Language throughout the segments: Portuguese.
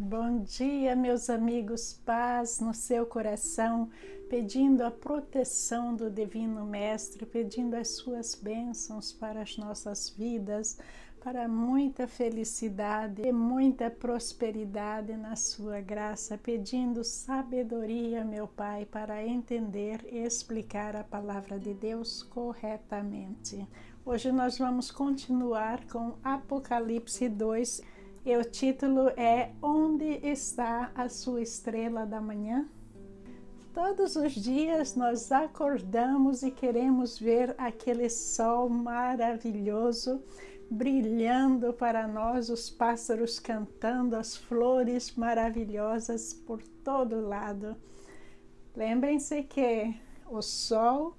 Bom dia, meus amigos, paz no seu coração, pedindo a proteção do Divino Mestre, pedindo as suas bênçãos para as nossas vidas, para muita felicidade e muita prosperidade na sua graça, pedindo sabedoria, meu Pai, para entender e explicar a palavra de Deus corretamente. Hoje nós vamos continuar com Apocalipse 2. E o título é Onde está a sua estrela da manhã? Todos os dias nós acordamos e queremos ver aquele sol maravilhoso brilhando para nós, os pássaros cantando, as flores maravilhosas por todo lado. Lembrem-se que o sol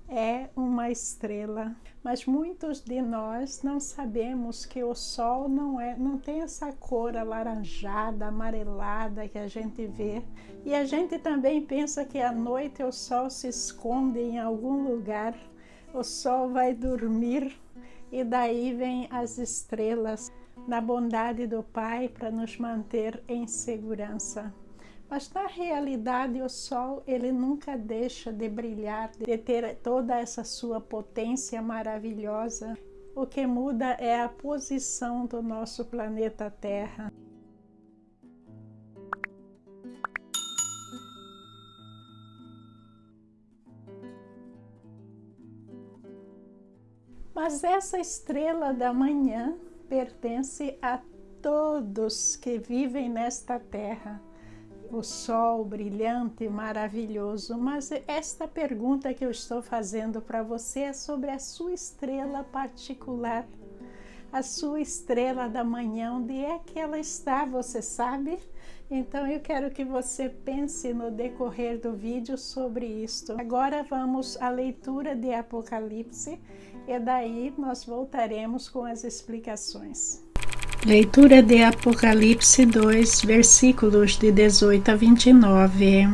é uma estrela, mas muitos de nós não sabemos que o sol não tem essa cor alaranjada, amarelada que a gente vê. E a gente também pensa que à noite o sol se esconde em algum lugar, o sol vai dormir e daí vem as estrelas na bondade do Pai para nos manter em segurança. Mas na realidade o sol ele nunca deixa de brilhar, de ter toda essa sua potência maravilhosa. O que muda é a posição do nosso planeta Terra. Mas essa estrela da manhã pertence a todos que vivem nesta terra. O sol brilhante, maravilhoso, mas esta pergunta que eu estou fazendo para você é sobre a sua estrela particular, a sua estrela da manhã, onde é que ela está, você sabe? Então eu quero que você pense no decorrer do vídeo sobre isto. Agora vamos à leitura de Apocalipse e daí nós voltaremos com as explicações. Leitura de Apocalipse 2, versículos de 18 a 29.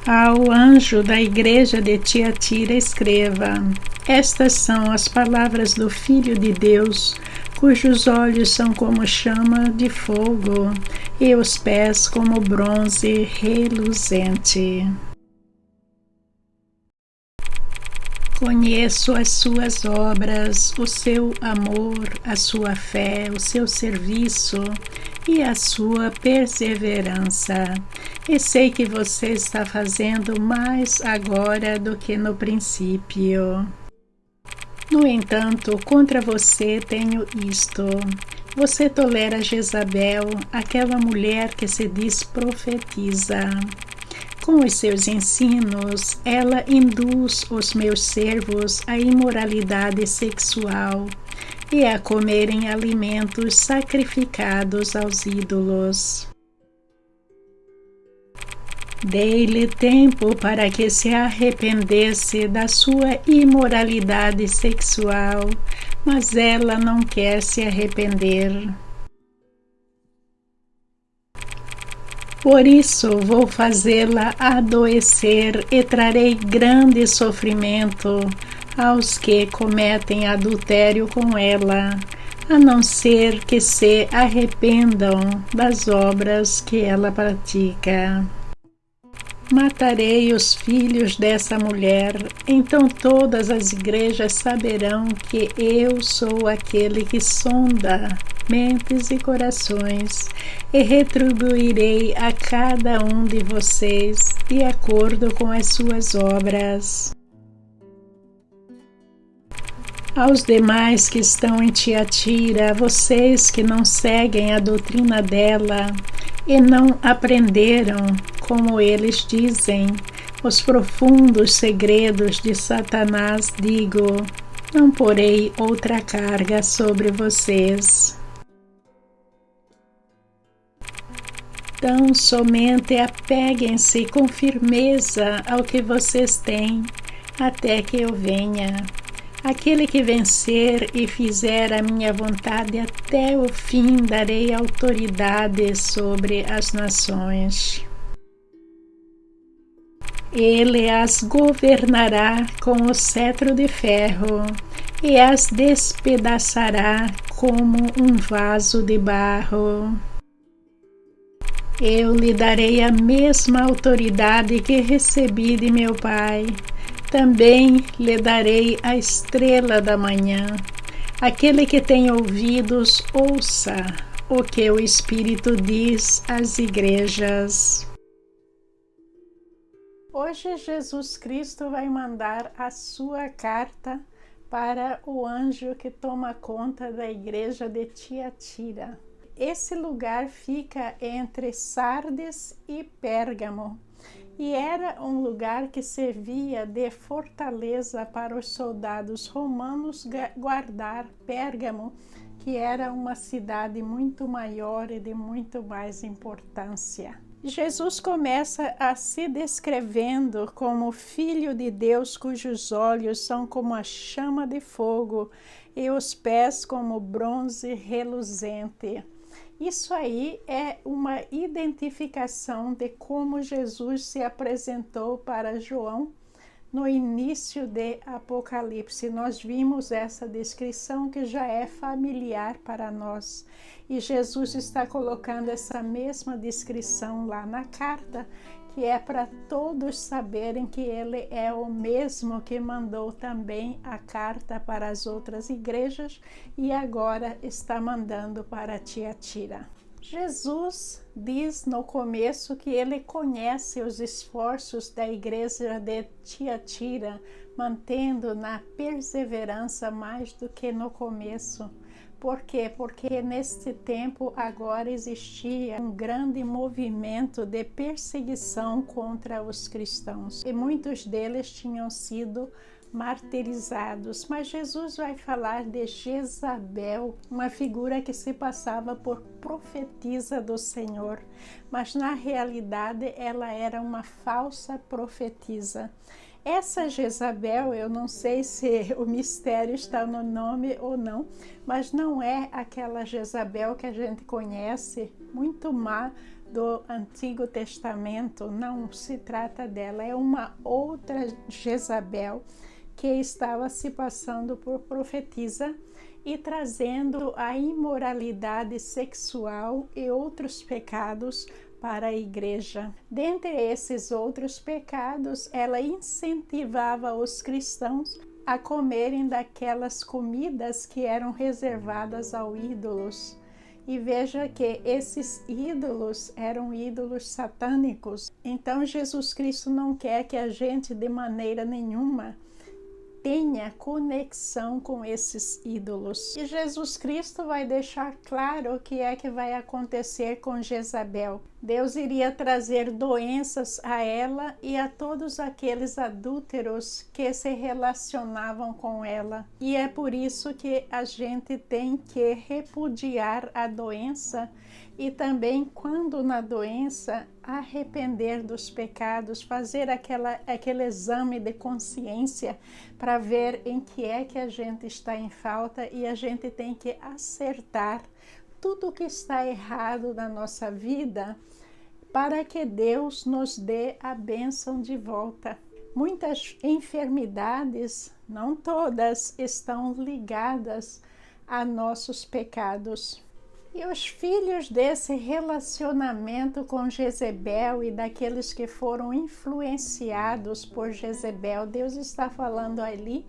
Ao anjo da igreja de Tiatira escreva: Estas são as palavras do Filho de Deus, cujos olhos são como chama de fogo e os pés como bronze reluzente. Conheço as suas obras, o seu amor, a sua fé, o seu serviço e a sua perseverança. E sei que você está fazendo mais agora do que no princípio. No entanto, contra você tenho isto. Você tolera Jezabel, aquela mulher que se diz profetiza. Com os seus ensinos, ela induz os meus servos à imoralidade sexual e a comerem alimentos sacrificados aos ídolos. Dei-lhe tempo para que se arrependesse da sua imoralidade sexual, mas ela não quer se arrepender. Por isso vou fazê-la adoecer e trarei grande sofrimento aos que cometem adultério com ela, a não ser que se arrependam das obras que ela pratica. Matarei os filhos dessa mulher, então todas as igrejas saberão que eu sou aquele que sonda mentes e corações, e retribuirei a cada um de vocês de acordo com as suas obras. Aos demais que estão em Tiatira, vocês que não seguem a doutrina dela e não aprenderam, como eles dizem, os profundos segredos de Satanás, digo: não porei outra carga sobre vocês. Então, somente apeguem-se com firmeza ao que vocês têm, até que eu venha. Aquele que vencer e fizer a minha vontade até o fim, darei autoridade sobre as nações. Ele as governará com o cetro de ferro e as despedaçará como um vaso de barro. Eu lhe darei a mesma autoridade que recebi de meu Pai. Também lhe darei a estrela da manhã. Aquele que tem ouvidos, ouça o que o Espírito diz às igrejas. Hoje Jesus Cristo vai mandar a sua carta para o anjo que toma conta da igreja de Tiatira. Esse lugar fica entre Sardes e Pérgamo e era um lugar que servia de fortaleza para os soldados romanos guardar Pérgamo, que era uma cidade muito maior e de muito mais importância. Jesus começa a se descrevendo como Filho de Deus, cujos olhos são como a chama de fogo e os pés como bronze reluzente. Isso aí é uma identificação de como Jesus se apresentou para João no início de Apocalipse. Nós vimos essa descrição que já é familiar para nós. E Jesus está colocando essa mesma descrição lá na carta, que é para todos saberem que ele é o mesmo que mandou também a carta para as outras igrejas e agora está mandando para Tiatira. Jesus diz no começo que ele conhece os esforços da igreja de Tiatira, mantendo na perseverança mais do que no começo. Por quê? Porque neste tempo agora existia um grande movimento de perseguição contra os cristãos e muitos deles tinham sido martirizados. Mas Jesus vai falar de Jezabel, uma figura que se passava por profetisa do Senhor, mas na realidade ela era uma falsa profetisa. Essa Jezabel, eu não sei se o mistério está no nome ou não, mas não é aquela Jezabel que a gente conhece, muito má, do Antigo Testamento. Não se trata dela, é uma outra Jezabel que estava se passando por profetisa e trazendo a imoralidade sexual e outros pecados para a igreja. Dentre esses outros pecados, ela incentivava os cristãos a comerem daquelas comidas que eram reservadas aos ídolos. E veja que esses ídolos eram ídolos satânicos. Então Jesus Cristo não quer que a gente de maneira nenhuma tenha conexão com esses ídolos. E Jesus Cristo vai deixar claro o que é que vai acontecer com Jezabel. Deus iria trazer doenças a ela e a todos aqueles adúlteros que se relacionavam com ela. E é por isso que a gente tem que repudiar a doença e também, quando na doença, arrepender dos pecados, fazer aquele exame de consciência para ver em que é que a gente está em falta e a gente tem que acertar tudo que está errado na nossa vida para que Deus nos dê a bênção de volta. Muitas enfermidades, não todas, estão ligadas a nossos pecados. E os filhos desse relacionamento com Jezebel e daqueles que foram influenciados por Jezebel, Deus está falando ali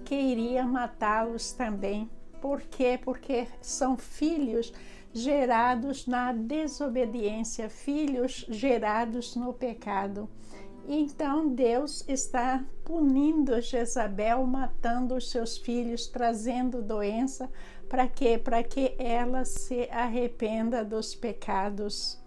que iria matá-los também. Por quê? Porque são filhos gerados na desobediência, filhos gerados no pecado. Então Deus está punindo Jezabel, matando os seus filhos, trazendo doença. Para quê? Para que ela se arrependa dos pecados.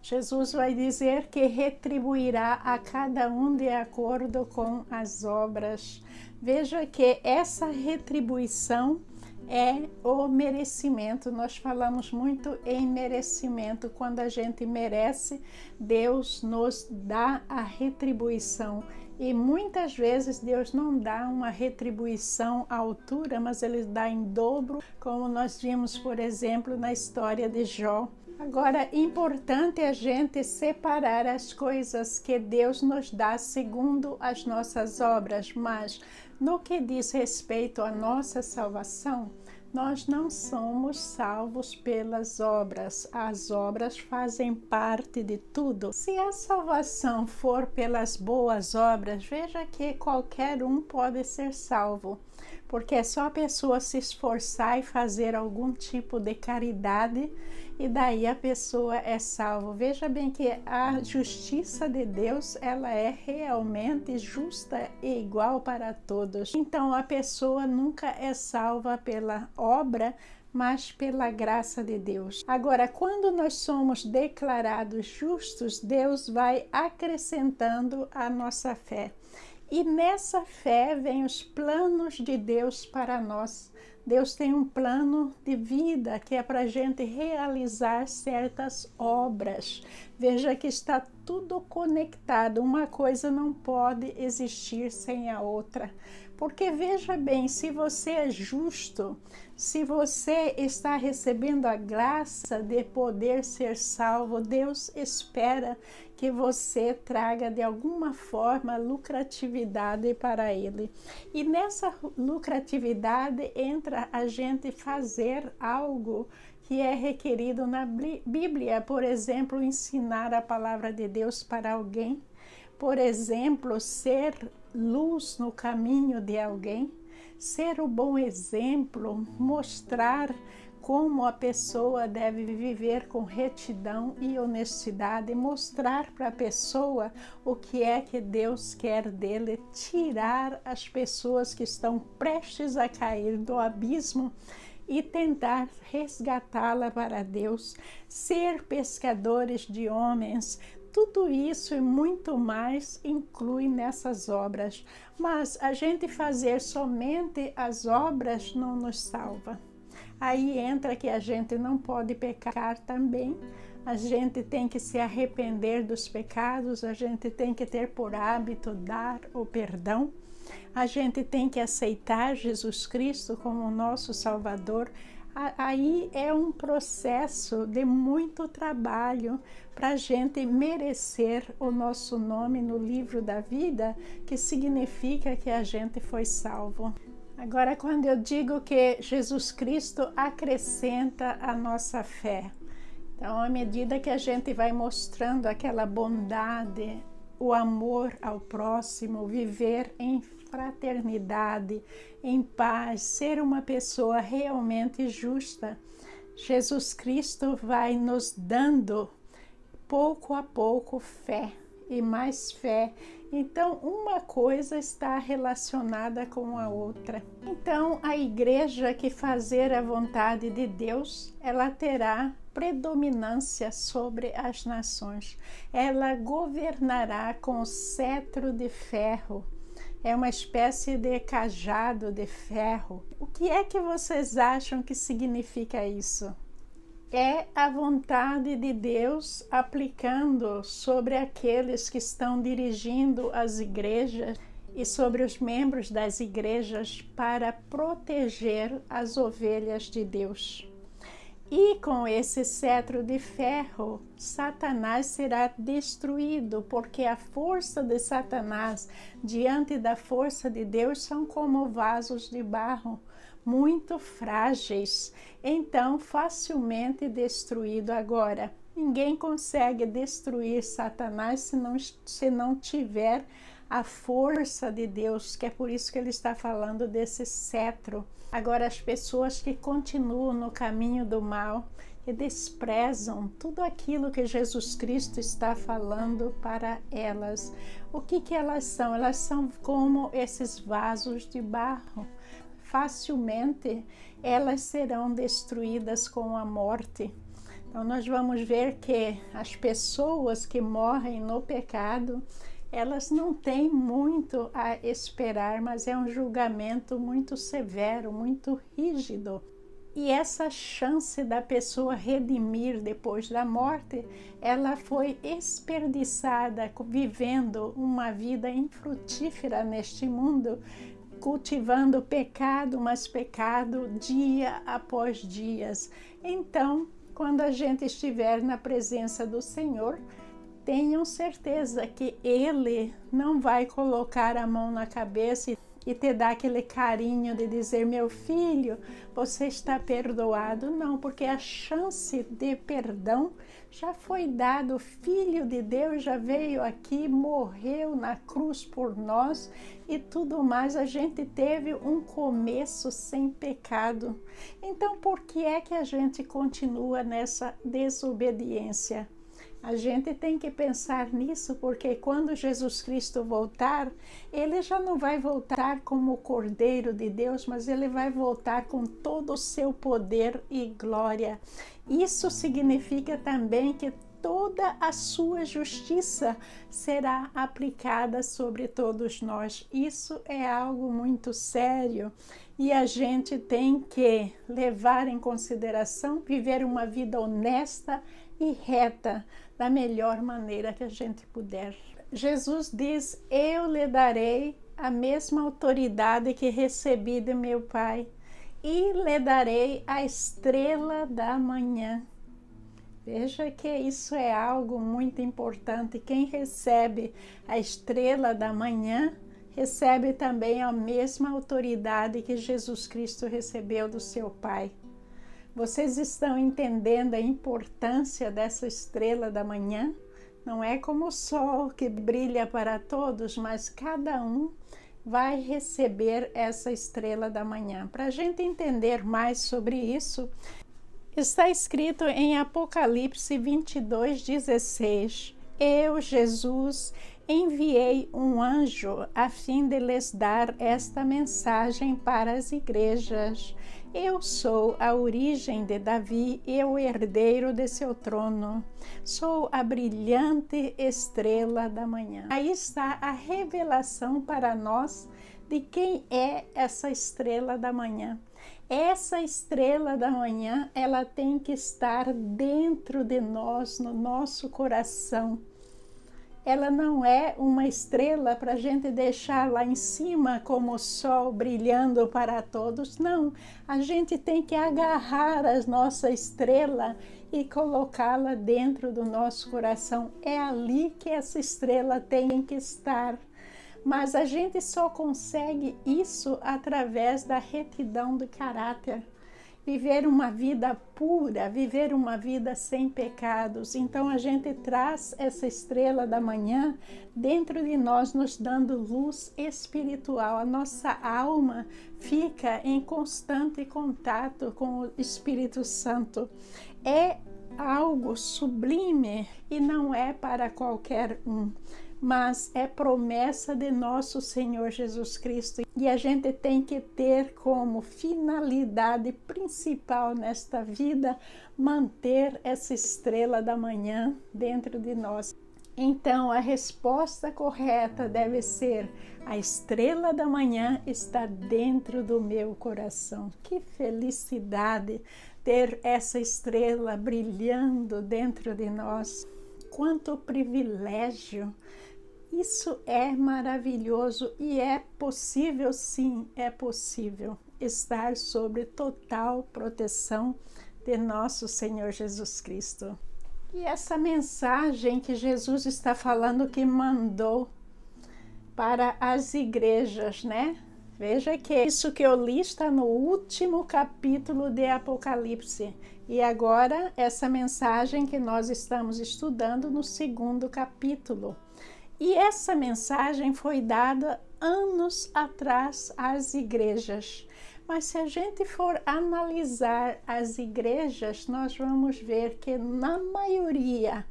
Jesus vai dizer que retribuirá a cada um de acordo com as obras. Veja que essa retribuição é o merecimento. Nós falamos muito em merecimento. Quando a gente merece, Deus nos dá a retribuição. E muitas vezes Deus não dá uma retribuição à altura, mas Ele dá em dobro, como nós vimos, por exemplo, na história de Jó. Agora, é importante a gente separar as coisas que Deus nos dá segundo as nossas obras, mas no que diz respeito à nossa salvação, Nós não somos salvos pelas obras. As obras fazem parte de tudo. Se a salvação for pelas boas obras, veja que qualquer um pode ser salvo, porque é só a pessoa se esforçar e fazer algum tipo de caridade e daí a pessoa é salva. Veja bem que a justiça de Deus, ela é realmente justa e igual para todos. Então a pessoa nunca é salva pela obra, mas pela graça de Deus. Agora, quando nós somos declarados justos, Deus vai acrescentando a nossa fé. E nessa fé vem os planos de Deus para nós. Deus tem um plano de vida que é para a gente realizar certas obras. Veja que está tudo conectado, uma coisa não pode existir sem a outra. Porque veja bem, se você é justo, se você está recebendo a graça de poder ser salvo, Deus espera que você traga de alguma forma lucratividade para Ele. E nessa lucratividade entra a gente fazer algo que é requerido na Bíblia, por exemplo, ensinar a palavra de Deus para alguém, por exemplo, ser luz no caminho de alguém, ser o bom exemplo, mostrar como a pessoa deve viver com retidão e honestidade, mostrar para a pessoa o que é que Deus quer dele, tirar as pessoas que estão prestes a cair do abismo e tentar resgatá-la para Deus, ser pescadores de homens. Tudo isso e muito mais inclui nessas obras, mas a gente fazer somente as obras não nos salva. Aí entra que a gente não pode pecar também, a gente tem que se arrepender dos pecados, a gente tem que ter por hábito dar o perdão, a gente tem que aceitar Jesus Cristo como nosso Salvador. Aí é um processo de muito trabalho para a gente merecer o nosso nome no livro da vida, que significa que a gente foi salvo. Agora, quando eu digo que Jesus Cristo acrescenta a nossa fé, então, à medida que a gente vai mostrando aquela bondade, o amor ao próximo, viver em fraternidade, em paz, ser uma pessoa realmente justa, Jesus Cristo vai nos dando pouco a pouco fé e mais fé. Então, uma coisa está relacionada com a outra. Então, a igreja que fazer a vontade de Deus, ela terá predominância sobre as nações. Ela governará com o cetro de ferro. É uma espécie de cajado de ferro. O que é que vocês acham que significa isso? É a vontade de Deus aplicando sobre aqueles que estão dirigindo as igrejas e sobre os membros das igrejas para proteger as ovelhas de Deus. E com esse cetro de ferro, Satanás será destruído, porque a força de Satanás diante da força de Deus são como vasos de barro, muito frágeis, então facilmente destruído. Agora, ninguém consegue destruir Satanás se não tiver a força de Deus, que é por isso que ele está falando desse cetro. Agora, as pessoas que continuam no caminho do mal e desprezam tudo aquilo que Jesus Cristo está falando para elas. O que elas são? Elas são como esses vasos de barro. Facilmente elas serão destruídas com a morte. Então nós vamos ver que as pessoas que morrem no pecado, elas não têm muito a esperar, mas é um julgamento muito severo, muito rígido. E essa chance da pessoa redimir depois da morte, ela foi desperdiçada vivendo uma vida infrutífera neste mundo, cultivando pecado, mas pecado dia após dia. Então, quando a gente estiver na presença do Senhor, tenham certeza que Ele não vai colocar a mão na cabeça e te dá aquele carinho de dizer: meu filho, você está perdoado. Não, porque a chance de perdão já foi dada. O Filho de Deus já veio aqui, morreu na cruz por nós e tudo mais. A gente teve um começo sem pecado. Então, por que é que a gente continua nessa desobediência? A gente tem que pensar nisso, porque quando Jesus Cristo voltar, ele já não vai voltar como o Cordeiro de Deus, mas ele vai voltar com todo o seu poder e glória. Isso significa também que toda a sua justiça será aplicada sobre todos nós. Isso é algo muito sério e a gente tem que levar em consideração viver uma vida honesta e reta da melhor maneira que a gente puder. Jesus diz: eu lhe darei a mesma autoridade que recebi de meu Pai e lhe darei a estrela da manhã. Veja que isso é algo muito importante. Quem recebe a estrela da manhã recebe também a mesma autoridade que Jesus Cristo recebeu do seu Pai. Vocês estão entendendo a importância dessa estrela da manhã? Não é como o sol que brilha para todos, mas cada um vai receber essa estrela da manhã. Para a gente entender mais sobre isso, está escrito em Apocalipse 22:16. Eu, Jesus, enviei um anjo a fim de lhes dar esta mensagem para as igrejas. Eu sou a origem de Davi e o herdeiro de seu trono. Sou a brilhante estrela da manhã. Aí está a revelação para nós de quem é essa estrela da manhã. Essa estrela da manhã, ela tem que estar dentro de nós, no nosso coração. Ela não é uma estrela para a gente deixar lá em cima como o sol brilhando para todos. Não, a gente tem que agarrar a nossa estrela e colocá-la dentro do nosso coração. É ali que essa estrela tem que estar. Mas a gente só consegue isso através da retidão do caráter. Viver uma vida pura, viver uma vida sem pecados. Então a gente traz essa estrela da manhã dentro de nós, nos dando luz espiritual. A nossa alma fica em constante contato com o Espírito Santo. É algo sublime e não é para qualquer um, mas é promessa de nosso Senhor Jesus Cristo. E a gente tem que ter como finalidade principal nesta vida manter essa estrela da manhã dentro de nós. Então, a resposta correta deve ser: a estrela da manhã está dentro do meu coração. Que felicidade ter essa estrela brilhando dentro de nós. Quanto privilégio! Isso é maravilhoso e é possível, sim, é possível estar sob total proteção de nosso Senhor Jesus Cristo. E essa mensagem que Jesus está falando, que mandou para as igrejas, né? Veja que isso que eu li está no último capítulo de Apocalipse. E agora essa mensagem que nós estamos estudando no segundo capítulo. E essa mensagem foi dada anos atrás às igrejas. Mas se a gente for analisar as igrejas, nós vamos ver que na maioria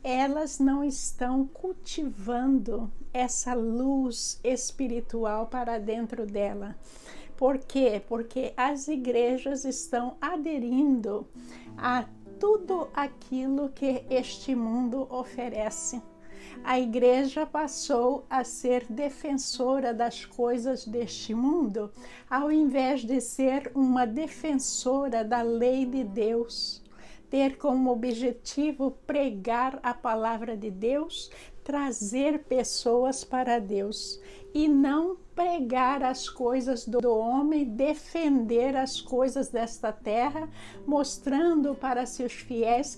elas não estão cultivando essa luz espiritual para dentro dela. Por quê? Porque as igrejas estão aderindo a tudo aquilo que este mundo oferece. A igreja passou a ser defensora das coisas deste mundo, ao invés de ser uma defensora da lei de Deus. Ter como objetivo pregar a palavra de Deus, trazer pessoas para Deus e não pregar as coisas do homem, defender as coisas desta terra, mostrando para seus fiéis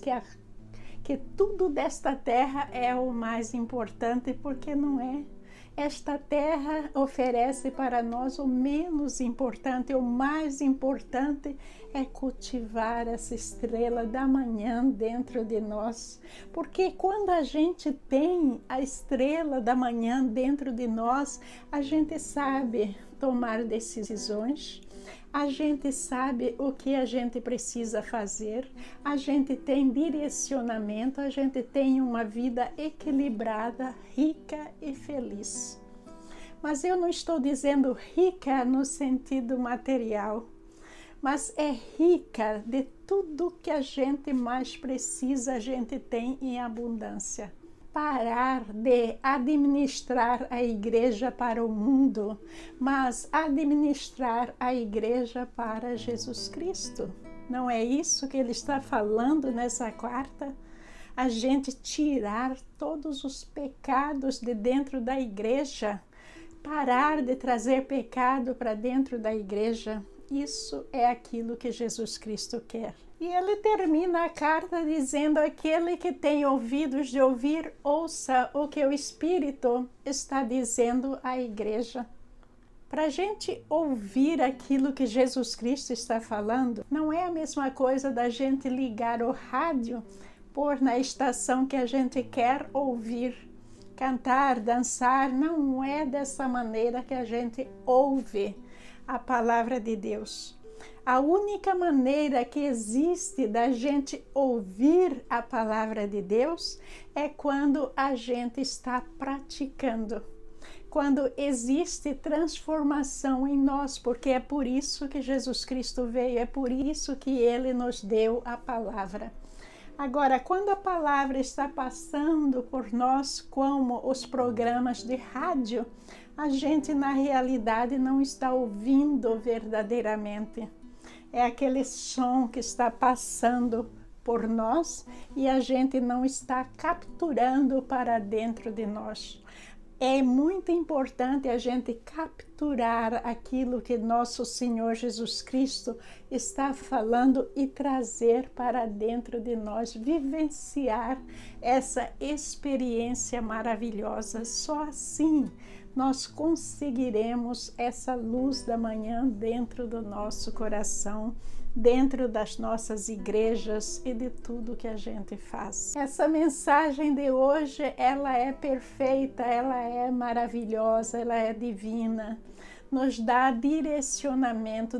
que tudo desta terra é o mais importante, porque não é. esta terra oferece para nós o menos importante, o mais importante é cultivar essa estrela da manhã dentro de nós. Porque quando a gente tem a estrela da manhã dentro de nós, a gente sabe tomar decisões, a gente sabe o que a gente precisa fazer, a gente tem direcionamento, a gente tem uma vida equilibrada, rica e feliz. Mas eu não estou dizendo rica no sentido material, mas é rica de tudo que a gente mais precisa, a gente tem em abundância. Parar de administrar a igreja para o mundo, mas administrar a igreja para Jesus Cristo. Não é isso que ele está falando nessa quarta? A gente tirar todos os pecados de dentro da igreja, parar de trazer pecado para dentro da igreja. Isso é aquilo que Jesus Cristo quer. E ele termina a carta dizendo: aquele que tem ouvidos de ouvir, ouça o que o Espírito está dizendo à igreja. Para a gente ouvir aquilo que Jesus Cristo está falando, não é a mesma coisa da gente ligar o rádio, pôr na estação que a gente quer ouvir, cantar, dançar. Não é dessa maneira que a gente ouve a palavra de Deus. A única maneira que existe da gente ouvir a palavra de Deus é quando a gente está praticando, quando existe transformação em nós, porque é por isso que Jesus Cristo veio, é por isso que Ele nos deu a palavra. Agora, quando a palavra está passando por nós, como os programas de rádio, a gente na realidade não está ouvindo verdadeiramente. É aquele som que está passando por nós e a gente não está capturando para dentro de nós. É muito importante a gente capturar aquilo que nosso Senhor Jesus Cristo está falando e trazer para dentro de nós, vivenciar essa experiência maravilhosa. Só assim nós conseguiremos essa luz da manhã dentro do nosso coração, dentro das nossas igrejas e de tudo que a gente faz. Essa mensagem de hoje, ela é perfeita, ela é maravilhosa, ela é divina. Nos dá direcionamento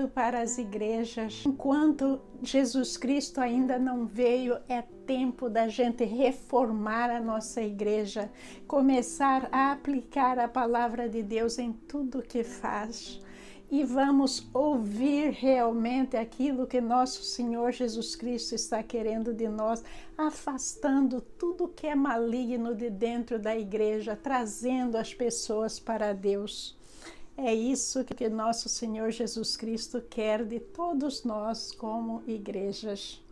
para as igrejas. Enquanto Jesus Cristo ainda não veio, é tempo da gente reformar a nossa igreja, começar a aplicar a palavra de Deus em tudo que faz. E vamos ouvir realmente aquilo que nosso Senhor Jesus Cristo está querendo de nós, afastando tudo que é maligno de dentro da igreja, trazendo as pessoas para Deus. É isso que nosso Senhor Jesus Cristo quer de todos nós como igrejas.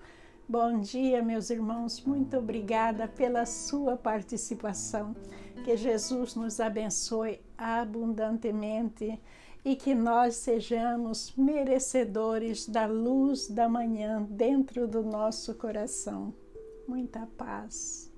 Bom dia, meus irmãos, muito obrigada pela sua participação. Que Jesus nos abençoe abundantemente e que nós sejamos merecedores da luz da manhã dentro do nosso coração. Muita paz.